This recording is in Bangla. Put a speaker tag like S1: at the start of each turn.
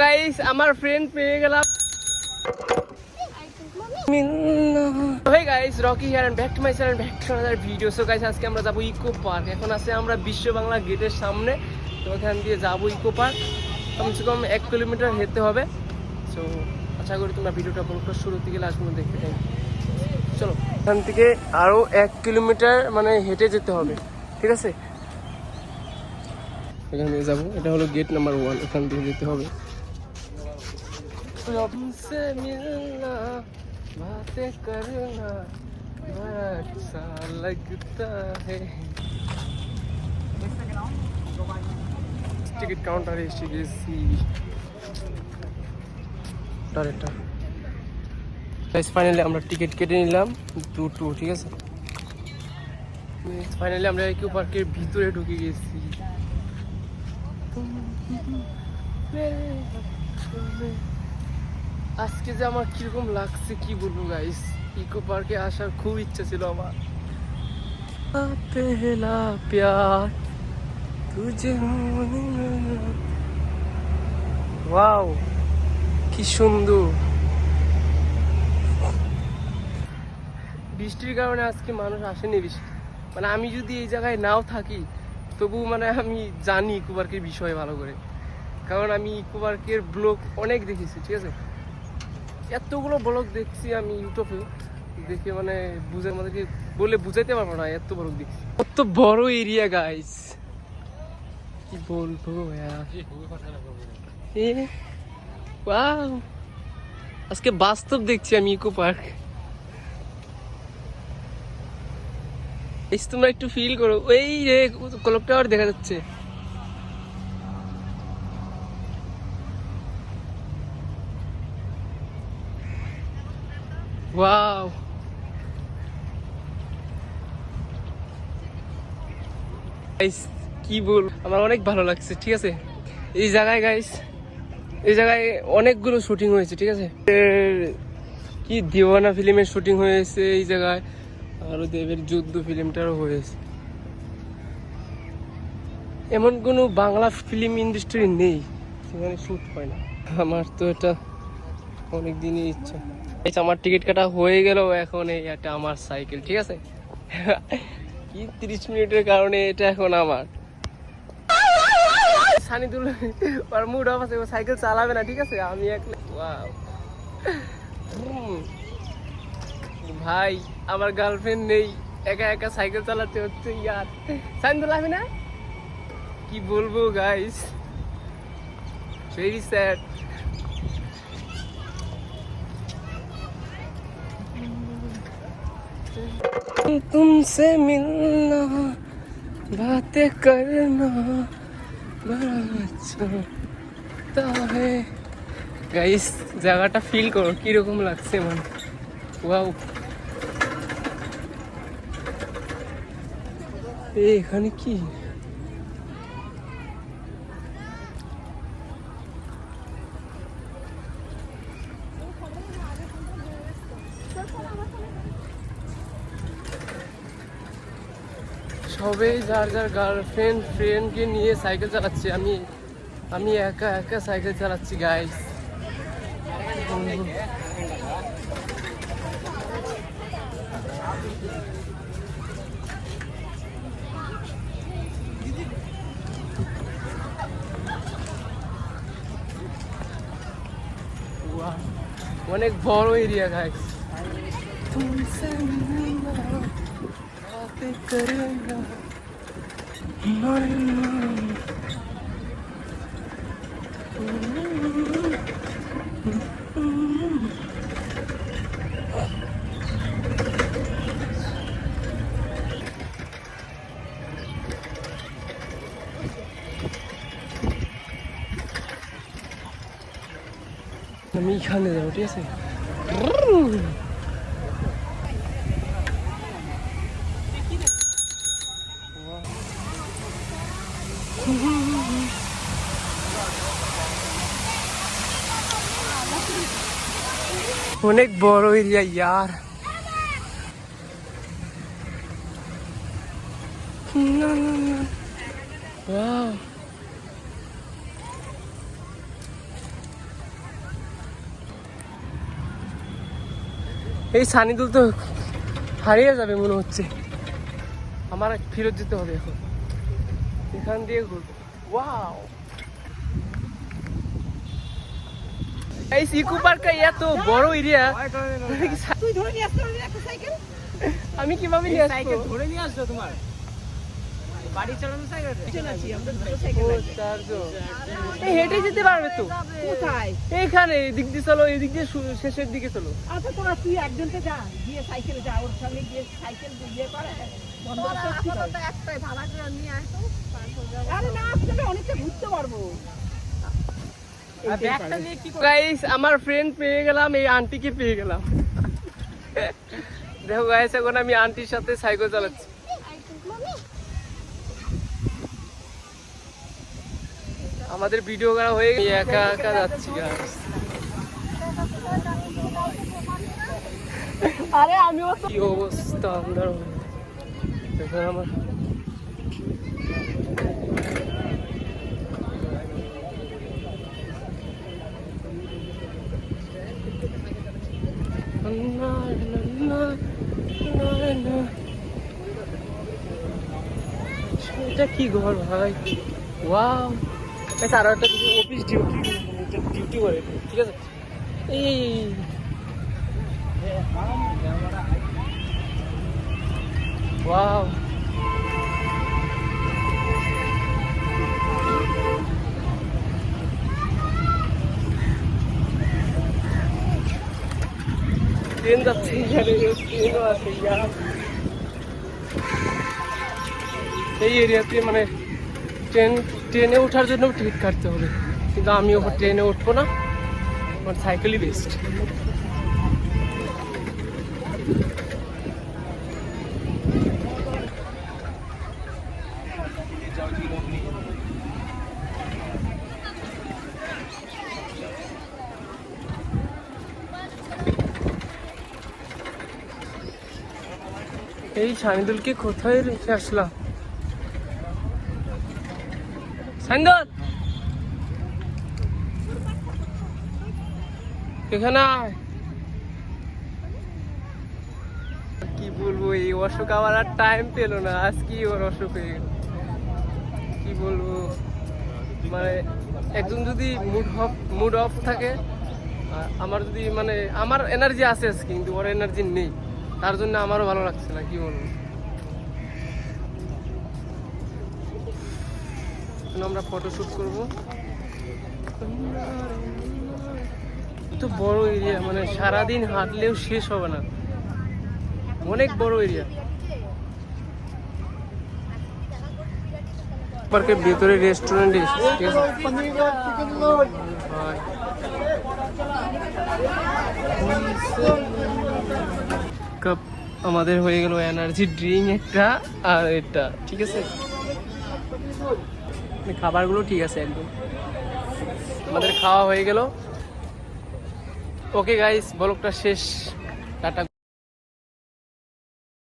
S1: গাইস আমার ফ্রেন্ড পেয়ে গেলাম। Hey guys, Rocky here and back to my channel and back to another video. So guys, আজকে আমরা যাবো ইকো পার্ক। এখন আছে আমরা বিশ্ব বাংলা গেটের সামনে, তো ওখান দিয়ে যাবো ইকো পার্ক। কমসে কম 1 কিলোমিটার হেঁটে হবে। সো আশা করি তোমরা ভিডিওটা পুরোটা শুরু থেকে লাস্ট পর্যন্ত দেখতে থাকো। চলো, এখান থেকে আরো 1 কিলোমিটার মানে হেঁটে যেতে হবে, ঠিক আছে? এখান দিয়ে যাবো, এটা হলো গেট নাম্বার 1, এখান দিয়ে যেতে হবে। तुमसे मिलना बातें करना बड़ा अच्छा लगता है। টিকিট কাউন্টারে এসে গেছি। ফাইনালি আমরা টিকিট কেটে নিলাম 2-2, ঠিক আছে? ফাইনালি আমরা ইকো পার্কের ভিতরে ঢুকে গেছি। আজকে যে আমার কিরকম লাগছে কি বলবো গাইস, ইকো পার্কে আসার খুব ইচ্ছা ছিল আমার। পেহলা প্যার তুঝে, ওয়াও কি সুন্দর। বৃষ্টির কারণে আজকে মানুষ আসেনি বেশি। মানে আমি যদি এই জায়গায় নাও থাকি তবু মানে আমি জানি ইকো পার্কের বিষয়ে ভালো করে, কারণ আমি ইকো পার্কের ব্লগ অনেক দেখেছি, ঠিক আছে? এতগুলো ব্লগ দেখছি আমি ইউটিউবে, দেখে মানে আমাদেরকে বলে বুঝাইতে পারবো না, এত ব্লগ দেখছি। কত বড় এরিয়া গাইস, কি বলবো। ওয়াও, আজকে বাস্তব দেখছি আমি ইকো পার্ক। তোমরা একটু ফিল করো, ওই যে ক্লক টাওয়ার দেখা যাচ্ছে। ওয়াও, কি বল, আমার অনেক ভালো লাগছে, ঠিক আছে? এই জায়গায় গাইস, এই জায়গায় অনেকগুলো শুটিং হয়েছে, ঠিক আছে? কি দিওয়ানা ফিল্মের শুটিং হয়েছে এই জায়গায়, আর দেবের যুদ্ধ ফিল্মটারও হয়েছে। এমন কোনো বাংলা ফিল্ম ইন্ডাস্ট্রি নেই সেখানে শুট হয় না। আমার তো এটা অনেক দিনই ইচ্ছা। আমার টিকিট কাটা হয়ে গেল, এখন এই একটা আমার সাইকেল, ঠিক আছে? কি 30 মিনিটের কারণে এটা এখন আমার। সানিদুল আর মুড অফ আছে, সাইকেল চালাবে না, ঠিক আছে? আমি ভাই, আমার গার্লফ্রেন্ড নেই, একা একা সাইকেল চালাতে হচ্ছে। ইয়ার সানিদুল হবে না, কি বলবো গাইস, ভেরি স্যাড। तुमसे मिलना बातें करना बड़ा अच्छा लगता है। গাইস জায়গাটা ফিল করো কিরকম লাগছে, মানে ওয়াও। এখানে কি সবাই যার যার ফ্রেন্ডকে নিয়ে সাইকেল চালাচ্ছে, আমি একা একা সাইকেল চালাচ্ছি গাইস। অনেক বড় এরিয়া গাইস। আমি এখানে যাবো, ঠিক আছে? অনেক বড় এরিয়া ইয়ার। Wow. এই সানিদুল তো হারিয়ে যাবে মনে হচ্ছে। আমার ফেরত যেতে হবে এখন, এখান দিয়ে ঘুরবো। ওয়াও, এই ইকো পার্কটা এত বড় এরিয়া,
S2: তুই ধরে নিয়ে আসতে পারবি একটা সাইকেল?
S1: আমি কিভাবে নিয়ে আসবো?
S3: সাইকেল ধরে নিয়ে আসছো তোমার বাড়ি চালানো সাইকেল?
S2: চালাচ্ছি আমরা, দুটো সাইকেল
S1: ও
S2: আছে।
S1: চারজন, এই হেঁটে যেতে পারবে তো?
S2: কোথায়?
S1: এইখানে এদিক দিয়ে চলো, এদিক দিয়ে শেষের দিকে চলো।
S2: আচ্ছা তোরা তুই একজনকে যা, গিয়ে সাইকেলে যা, ওর সঙ্গে গিয়ে সাইকেল দিয়ে করে বন্ধ করতে হবে।
S4: একটাই ভাড়া করে নিয়ে আসো, তারপর যাবো।
S2: আরে না, আসলে অনেকটা ঘুরতে পারবো।
S3: আর ব্যাগটা নিয়ে কি করব?
S1: গাইস, আমার ফ্রেন্ড পেয়ে গেলাম, এই আন্টিকে পেয়ে গেলাম। দেখো গাইস, এখন আমি আন্টির সাথে সাইকেল চালাচ্ছি। আমাদের ভিডিও করা হয়ে গেছে, একা একা যাচ্ছি গাইস।
S2: আরে আমিও তো
S1: কি অবস্থা দাঁড়াও, দেখুন আমার এটা কি ঘর ভাই? ওয়াও, আরো একটা অফিস ডিউটি করে, ঠিক আছে। এই ওয়াও, ট্রেন যাচ্ছে, ট্রেনও আছে। এই এরিয়াতে মানে ট্রেনে ওঠার জন্য টিকিট কাটতে হবে, কিন্তু আমি ওপর ট্রেনে উঠবো না, আমার সাইকেলই বেস্ট। এই সানিদুলকে কোথায় রেখে আসলাম? সানিদুল, এখানে আয়। কি বলবো, এই অশোক আমার আর টাইম পেল না, আজ কি ওর অশোক হয়ে গেল। কি বলবো, মানে একজন যদি মুড অফ থাকে, আর আমার যদি মানে আমার এনার্জি আছে আজকে, কিন্তু ওর এনার্জি নেই, তার জন্য আমারও ভালো লাগছে না। কি বলবো, আমরা ফটোশুট করবো। তো বড় এরিয়া, মানে সারাদিন হাঁটলেও শেষ হবে না, অনেক বড় এরিয়া। পার্কের ভেতরে রেস্টুরেন্ট কাপ আমাদের হয়ে গেল এনার্জি ড্রিঙ্ক একটা, আর এটা ঠিক আছে, খাবারগুলো ঠিক আছে একদম। আমাদের খাওয়া হয়ে গেল। ওকে গাইস, ব্লগটা শেষ, টাটা।